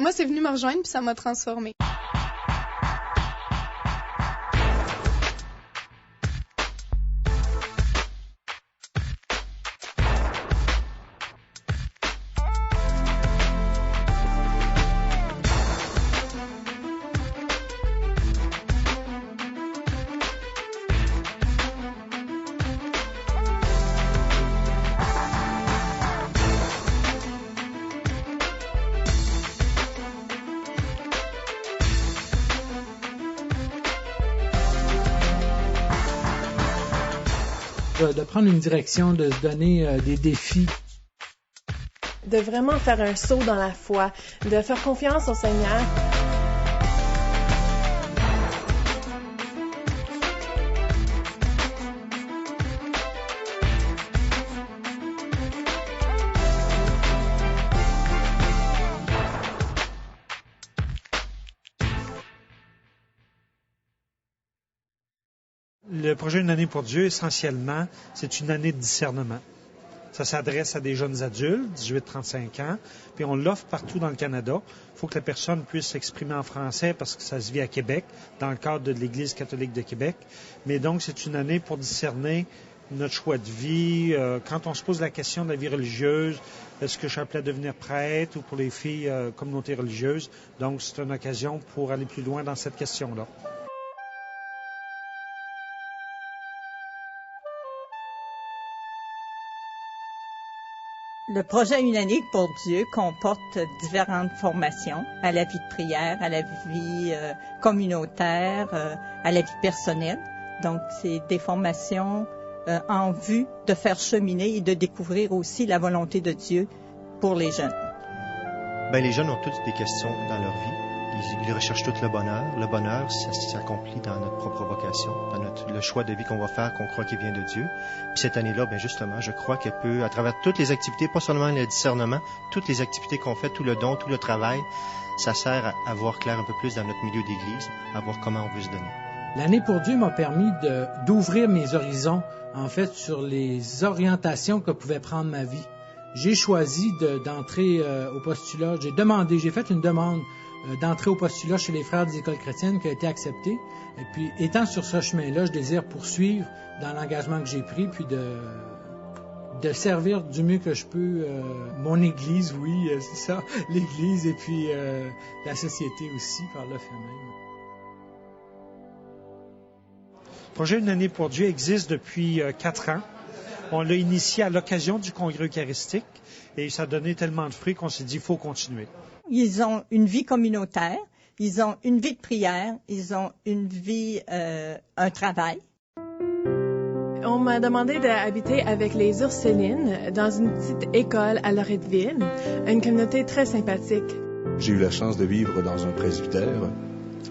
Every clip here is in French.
Moi, c'est venu me rejoindre puis ça m'a transformée. De prendre une direction, de se donner des défis. De vraiment faire un saut dans la foi, de faire confiance au Seigneur. Le projet Une année pour Dieu, essentiellement, c'est une année de discernement. Ça s'adresse à des jeunes adultes, 18-35 ans, puis on l'offre partout dans le Canada. Il faut que la personne puisse s'exprimer en français parce que ça se vit à Québec, dans le cadre de l'Église catholique de Québec. Mais donc, c'est une année pour discerner notre choix de vie. Quand on se pose la question de la vie religieuse, est-ce que je suis appelé à devenir prêtre ou pour les filles, communauté religieuse? Donc, c'est une occasion pour aller plus loin dans cette question-là. Le projet Une année pour Dieu comporte différentes formations à la vie de prière, à la vie communautaire, à la vie personnelle. Donc, c'est des formations en vue de faire cheminer et de découvrir aussi la volonté de Dieu pour les jeunes. Bien, les jeunes ont toutes des questions dans leur vie. Ils recherchent tout le bonheur. Le bonheur, ça s'accomplit dans notre propre vocation, dans le choix de vie qu'on va faire, qu'on croit qu'il vient de Dieu. Puis cette année-là, bien justement, je crois qu'elle peut, à travers toutes les activités, pas seulement le discernement, toutes les activités qu'on fait, tout le don, tout le travail, ça sert à voir clair un peu plus dans notre milieu d'église, à voir comment on veut se donner. L'année pour Dieu m'a permis d'ouvrir mes horizons, en fait, sur les orientations que pouvait prendre ma vie. J'ai choisi d'entrer au postulat. J'ai fait une demande d'entrer au postulat chez les Frères des Écoles chrétiennes qui a été acceptée. Et puis, étant sur ce chemin-là, je désire poursuivre dans l'engagement que j'ai pris, puis de servir du mieux que je peux mon Église, oui, c'est ça, l'Église, et puis la société aussi, par le fait même. Le projet Une année pour Dieu existe depuis 4 ans. On l'a initié à l'occasion du Congrès eucharistique et ça a donné tellement de fruits qu'on s'est dit qu'il faut continuer. Ils ont une vie communautaire, ils ont une vie de prière, ils ont une vie, un travail. On m'a demandé d'habiter avec les Ursulines dans une petite école à Loretteville, une communauté très sympathique. J'ai eu la chance de vivre dans un presbytère.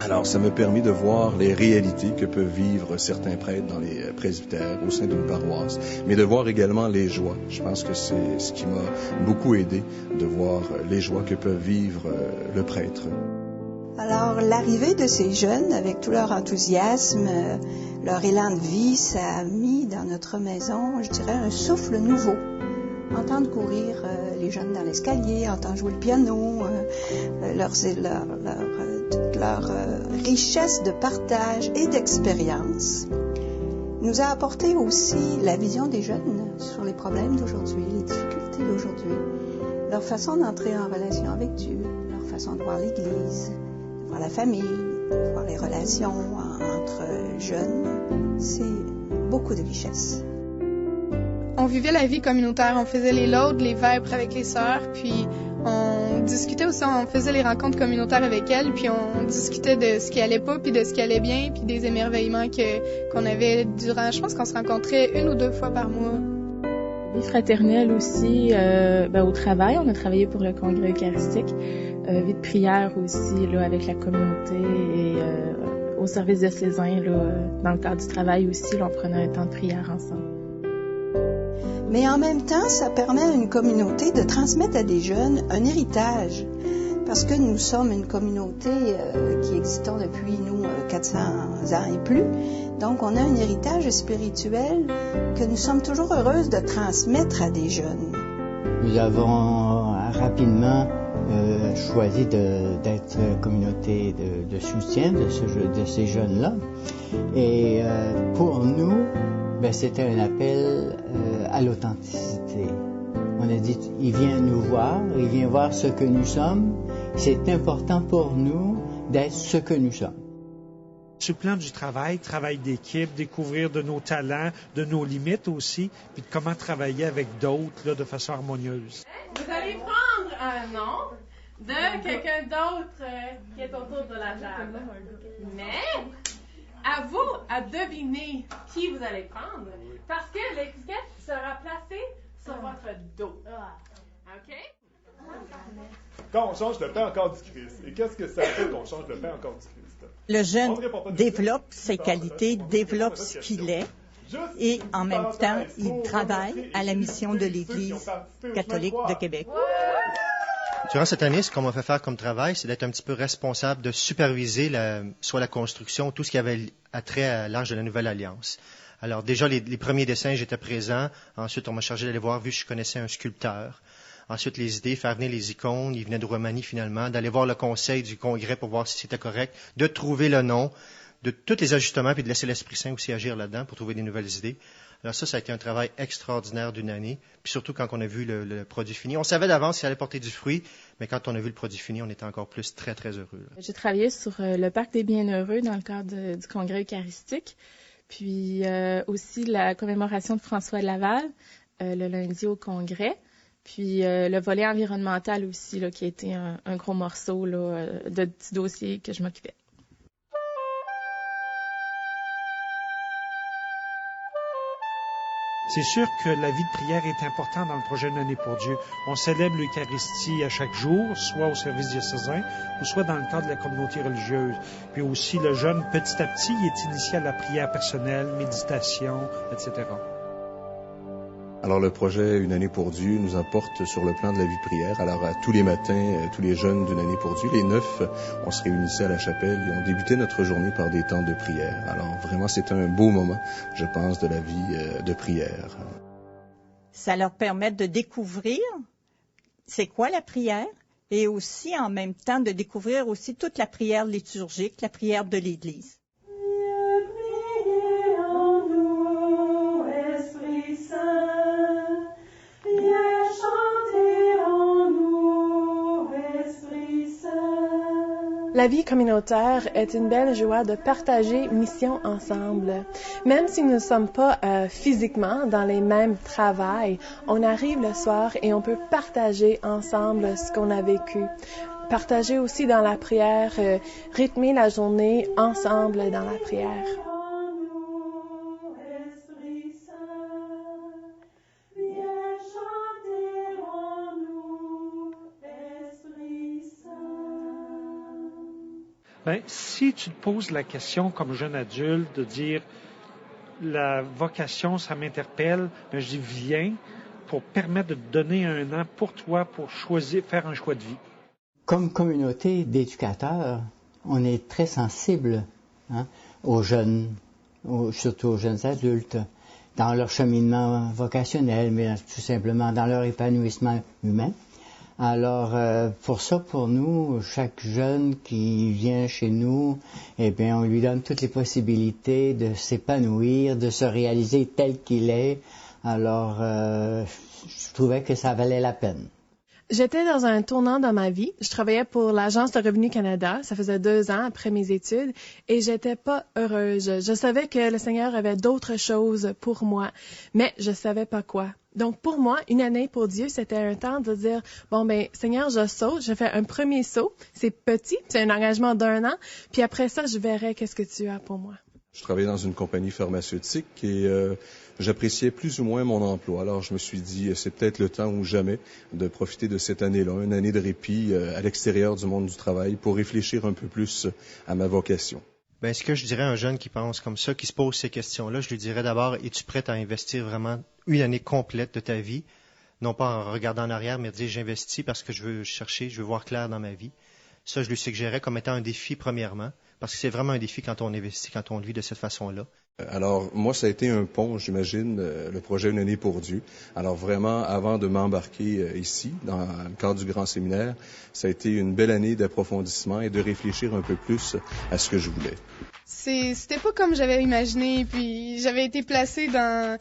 Alors, ça m'a permis de voir les réalités que peuvent vivre certains prêtres dans les presbytères au sein d'une paroisse, mais de voir également les joies. Je pense que c'est ce qui m'a beaucoup aidé, de voir les joies que peut vivre le prêtre. Alors, l'arrivée de ces jeunes, avec tout leur enthousiasme, leur élan de vie, ça a mis dans notre maison, je dirais, un souffle nouveau. Entendre courir les jeunes dans l'escalier, entendre jouer le piano, toute leur richesse de partage et d'expérience nous a apporté aussi la vision des jeunes sur les problèmes d'aujourd'hui, les difficultés d'aujourd'hui, leur façon d'entrer en relation avec Dieu, leur façon de voir l'Église, de voir la famille, de voir les relations entre jeunes. C'est beaucoup de richesse. On vivait la vie communautaire, on faisait les laudes, les vêpres avec les sœurs, puis on discutait aussi, on faisait les rencontres communautaires avec elles, puis on discutait de ce qui allait pas, puis de ce qui allait bien, puis des émerveillements qu'on avait durant, je pense qu'on se rencontrait 1 ou 2 fois par mois. Vie fraternelle aussi, au travail, on a travaillé pour le Congrès eucharistique, vie de prière aussi, là, avec la communauté et au service diocésain, là, dans le cadre du travail aussi, là, on prenait un temps de prière ensemble. Mais en même temps, ça permet à une communauté de transmettre à des jeunes un héritage. Parce que nous sommes une communauté qui existons depuis, 400 ans et plus. Donc, on a un héritage spirituel que nous sommes toujours heureuses de transmettre à des jeunes. Nous avons rapidement choisi d'être communauté de soutien de ces jeunes-là. Et pour nous, c'était un appel à l'authenticité. On a dit, il vient nous voir, il vient voir ce que nous sommes. C'est important pour nous d'être ce que nous sommes. Sur le plan du travail d'équipe, découvrir de nos talents, de nos limites aussi, puis de comment travailler avec d'autres là, de façon harmonieuse. Vous allez prendre un nom de quelqu'un d'autre qui est autour de la table. Mais à vous à deviner qui vous allez prendre, parce que l'étiquette sera placée sur votre dos. OK? Quand on change le pain en corps du Christ, et qu'est-ce que ça fait qu'on change le pain en corps du Christ? Le jeune développe ses qualités, développe ce qu'il est, et en même temps, il travaille à la mission de l'Église catholique de Québec. Durant cette année, ce qu'on m'a fait faire comme travail, c'est d'être un petit peu responsable de superviser soit la construction, tout ce qui avait attrait à l'Arche de la Nouvelle Alliance. Alors déjà, les premiers dessins, j'étais présent. Ensuite, on m'a chargé d'aller voir, vu que je connaissais un sculpteur. Ensuite, les idées, faire venir les icônes, ils venaient de Roumanie finalement, d'aller voir le conseil du congrès pour voir si c'était correct, de trouver le nom, de tous les ajustements, puis de laisser l'Esprit Saint aussi agir là-dedans pour trouver des nouvelles idées. Alors ça a été un travail extraordinaire d'une année, puis surtout quand on a vu le produit fini. On savait d'avance s'il allait porter du fruit, mais quand on a vu le produit fini, on était encore plus très, très heureux. J'ai travaillé sur le Parc des Bienheureux dans le cadre du Congrès eucharistique, puis aussi la commémoration de François Laval, le lundi au Congrès. Puis le volet environnemental aussi, là, qui a été un gros morceau là, de petits dossiers que je m'occupais. C'est sûr que la vie de prière est importante dans le projet Une année pour Dieu. On célèbre l'Eucharistie à chaque jour, soit au service diocésain, ou soit dans le cadre de la communauté religieuse. Puis aussi, le jeune, petit à petit, il est initié à la prière personnelle, méditation, etc. Alors le projet Une année pour Dieu nous apporte sur le plan de la vie de prière. Alors tous les matins, tous les jeunes d'Une année pour Dieu, les 9, on se réunissait à la chapelle et on débutait notre journée par des temps de prière. Alors vraiment, c'est un beau moment, je pense, de la vie de prière. Ça leur permet de découvrir c'est quoi la prière et aussi en même temps de découvrir aussi toute la prière liturgique, la prière de l'Église. La vie communautaire est une belle joie de partager mission ensemble. Même si nous ne sommes pas physiquement dans les mêmes travails, on arrive le soir et on peut partager ensemble ce qu'on a vécu. Partager aussi dans la prière, rythmer la journée ensemble dans la prière. Bien, si tu te poses la question comme jeune adulte de dire la vocation, ça m'interpelle, bien, je dis viens pour permettre de te donner un an pour toi pour choisir, faire un choix de vie. Comme communauté d'éducateurs, on est très sensible aux jeunes, surtout aux jeunes adultes, dans leur cheminement vocationnel, mais tout simplement dans leur épanouissement humain. Alors, pour nous, chaque jeune qui vient chez nous, eh bien, on lui donne toutes les possibilités de s'épanouir, de se réaliser tel qu'il est. Alors, je trouvais que ça valait la peine. J'étais dans un tournant dans ma vie. Je travaillais pour l'Agence de Revenu Canada. Ça faisait 2 ans après mes études et j'étais pas heureuse. Je savais que le Seigneur avait d'autres choses pour moi, mais je savais pas quoi. Donc, pour moi, une année pour Dieu, c'était un temps de dire, bon, ben, Seigneur, je saute, je fais un premier saut. C'est petit, c'est un engagement d'1 an. Puis après ça, je verrai qu'est-ce que tu as pour moi. Je travaillais dans une compagnie pharmaceutique et j'appréciais plus ou moins mon emploi. Alors, je me suis dit, c'est peut-être le temps ou jamais de profiter de cette année-là, une année de répit à l'extérieur du monde du travail pour réfléchir un peu plus à ma vocation. Bien, ce que je dirais à un jeune qui pense comme ça, qui se pose ces questions-là, je lui dirais d'abord, es-tu prêt à investir vraiment une année complète de ta vie? Non pas en regardant en arrière, mais dire, j'investis parce que je veux chercher, je veux voir clair dans ma vie. Ça, je lui suggérais comme étant un défi premièrement, parce que c'est vraiment un défi quand on investit, quand on le vit de cette façon-là. Alors, moi, ça a été un pont, j'imagine, le projet Une année pour Dieu. Alors, vraiment, avant de m'embarquer ici, dans le cadre du Grand Séminaire, ça a été une belle année d'approfondissement et de réfléchir un peu plus à ce que je voulais. C'était pas comme j'avais imaginé, puis j'avais été placée dans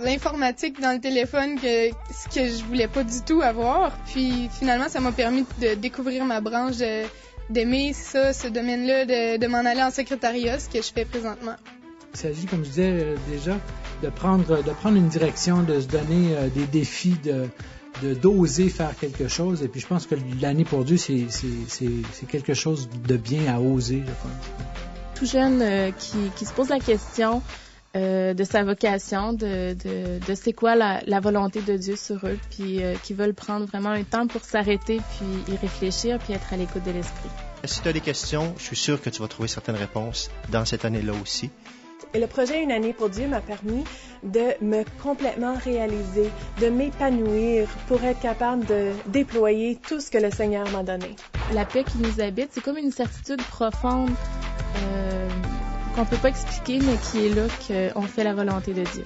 l'informatique, dans le téléphone, ce que je voulais pas du tout avoir. Puis finalement, ça m'a permis de découvrir ma branche, d'aimer ça, ce domaine-là, de m'en aller en secrétariat, ce que je fais présentement. Il s'agit, comme je disais déjà, de prendre une direction, de se donner des défis, d'oser faire quelque chose. Et puis je pense que l'année pour Dieu, c'est quelque chose de bien à oser, je pense. Tout jeune qui se pose la question de sa vocation, de c'est quoi la volonté de Dieu sur eux, puis qui veulent prendre vraiment un temps pour s'arrêter, puis y réfléchir, puis être à l'écoute de l'Esprit. Si tu as des questions, je suis sûr que tu vas trouver certaines réponses dans cette année-là aussi. Et le projet Une année pour Dieu m'a permis de me complètement réaliser, de m'épanouir pour être capable de déployer tout ce que le Seigneur m'a donné. La paix qui nous habite, c'est comme une certitude profonde qu'on ne peut pas expliquer, mais qui est là qu'on fait la volonté de Dieu.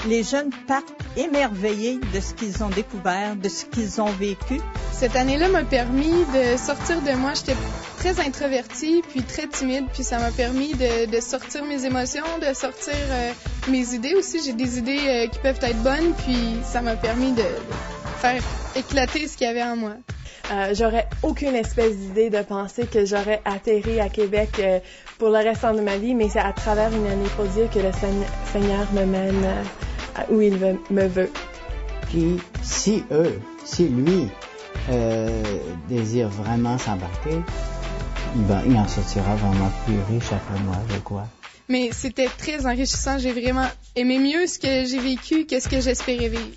Les jeunes partent émerveillés de ce qu'ils ont découvert, de ce qu'ils ont vécu. Cette année-là m'a permis de sortir de moi. J'étais très introvertie, puis très timide, puis ça m'a permis de sortir mes émotions, de sortir mes idées aussi. J'ai des idées qui peuvent être bonnes, puis ça m'a permis de faire éclater ce qu'il y avait en moi. J'aurais aucune espèce d'idée de penser que j'aurais atterri à Québec pour le restant de ma vie, mais c'est à travers Une année pour Dieu que le Seigneur me mène où il me veut. Puis si lui désire vraiment s'embarquer, il en sortira vraiment plus riche après moi, je crois. Mais c'était très enrichissant. J'ai vraiment aimé mieux ce que j'ai vécu que ce que j'espérais vivre.